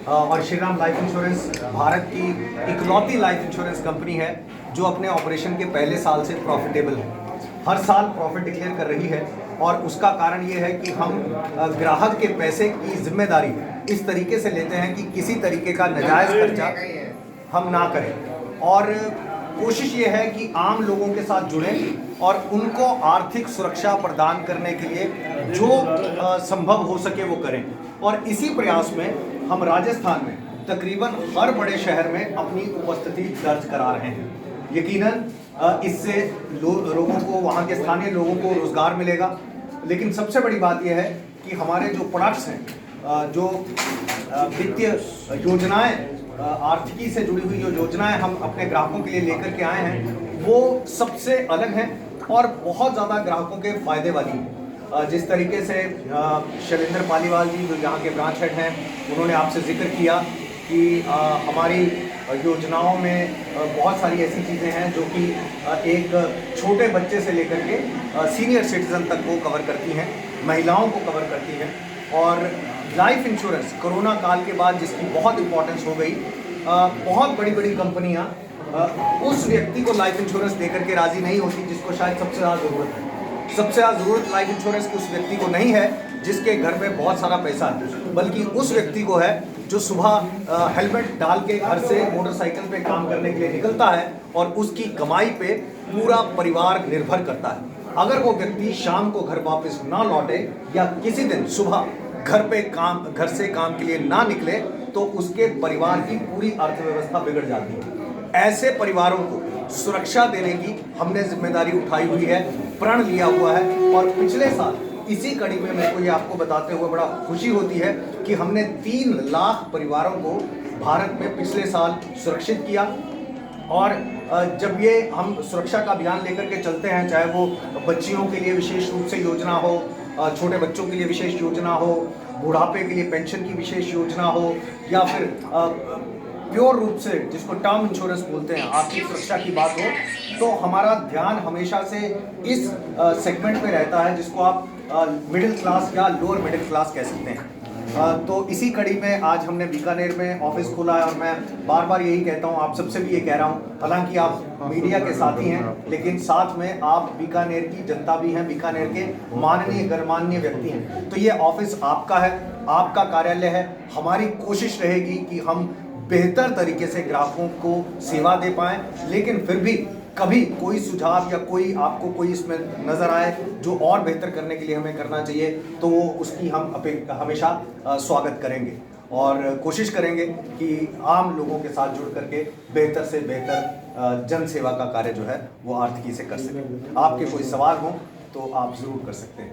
और Shriram life insurance Bharat की इकलौती लाइफ इंश्योरेंस कंपनी है जो अपने ऑपरेशन के पहले साल से प्रॉफिटेबल है। हर साल प्रॉफिट डिक्लेयर कर रही है और उसका कारण ये है कि हम ग्राहक के पैसे की जिम्मेदारी इस तरीके से लेते हैं कि किसी तरीके का नाजायज़ खर्चा हम ना करें और कोशिश ये है कि आम लोगों के साथ जुड़ें और उनको आर्थिक सुरक्षा प्रदान करने के लिए जो संभव हो सके वो करें। और इसी प्रयास में हम राजस्थान में तकरीबन हर बड़े शहर में अपनी उपस्थिति दर्ज करा रहे हैं। यकीनन इससे लोगों को, वहाँ के स्थानीय लोगों को रोज़गार मिलेगा। लेकिन सबसे बड़ी बात यह है कि हमारे जो प्रोडक्ट्स हैं, जो वित्तीय योजनाएं, आर्थिकी से जुड़ी हुई जो योजनाएं हम अपने ग्राहकों के लिए लेकर के आए हैं वो सबसे अलग हैं और बहुत ज़्यादा ग्राहकों के फ़ायदे वाली हैं। जिस तरीके से शैलेंद्र पालीवाल जी जो यहाँ के ब्रांच हेड हैं, उन्होंने आपसे जिक्र किया कि हमारी योजनाओं में बहुत सारी ऐसी चीज़ें हैं जो कि एक छोटे बच्चे से लेकर के सीनियर सिटीज़न तक को कवर करती हैं, महिलाओं को कवर करती हैं। और लाइफ इंश्योरेंस कोरोना काल के बाद जिसकी बहुत इंपॉर्टेंस हो गई, बहुत बड़ी बड़ी कंपनियां उस व्यक्ति को लाइफ इंश्योरेंस देकर के राज़ी नहीं होती जिसको शायद सबसे ज़्यादा ज़रूरत है। सबसे ज़्यादा ज़रूरत लाइफ इंश्योरेंस की उस व्यक्ति को नहीं है जिसके घर में बहुत सारा पैसा है, बल्कि उस व्यक्ति को है जो सुबह हेलमेट डाल के घर से मोटरसाइकिल पे काम करने के लिए निकलता है और उसकी कमाई पे पूरा परिवार निर्भर करता है। अगर वो व्यक्ति शाम को घर वापस ना लौटे या किसी दिन सुबह घर से काम के लिए ना निकले तो उसके परिवार की पूरी अर्थव्यवस्था बिगड़ जाती है। ऐसे परिवारों को सुरक्षा देने की हमने जिम्मेदारी उठाई हुई है, प्रण लिया हुआ है। और पिछले साल इसी कड़ी में मेरे को ये आपको बताते हुए बड़ा खुशी होती है कि हमने 3 लाख परिवारों को भारत में पिछले साल सुरक्षित किया। और जब ये हम सुरक्षा का अभियान लेकर के चलते हैं, चाहे वो बच्चियों के लिए विशेष रूप से योजना हो, छोटे बच्चों के लिए विशेष योजना हो, बुढ़ापे के लिए पेंशन की विशेष योजना हो, या फिर प्योर रूप से जिसको टर्म इंश्योरेंस बोलते हैं, आर्थिक सुरक्षा की बात हो, तो हमारा ध्यान हमेशा से इस सेगमेंट में रहता है जिसको आप मिडिल क्लास या लोअर मिडिल क्लास कह सकते हैं। तो इसी कड़ी में आज हमने बीकानेर में ऑफिस खोला है और मैं बार बार यही कहता हूँ, आप सबसे भी ये कह रहा हूँ, हालांकि आप मीडिया के साथी हैं लेकिन साथ में आप बीकानेर की जनता भी हैं, बीकानेर के माननीय गणमान्य व्यक्ति हैं। तो ये ऑफिस आपका है, आपका कार्यालय है। हमारी कोशिश रहेगी कि हम बेहतर तरीके से ग्राहकों को सेवा दे पाएँ, लेकिन फिर भी कभी कोई सुझाव या कोई आपको कोई इसमें नज़र आए जो और बेहतर करने के लिए हमें करना चाहिए तो वो उसकी हम हमेशा स्वागत करेंगे और कोशिश करेंगे कि आम लोगों के साथ जुड़ करके बेहतर से बेहतर जन सेवा का कार्य जो है वो आर्थिकी से कर सकें। आपके कोई सवाल हो तो आप ज़रूर कर सकते हैं।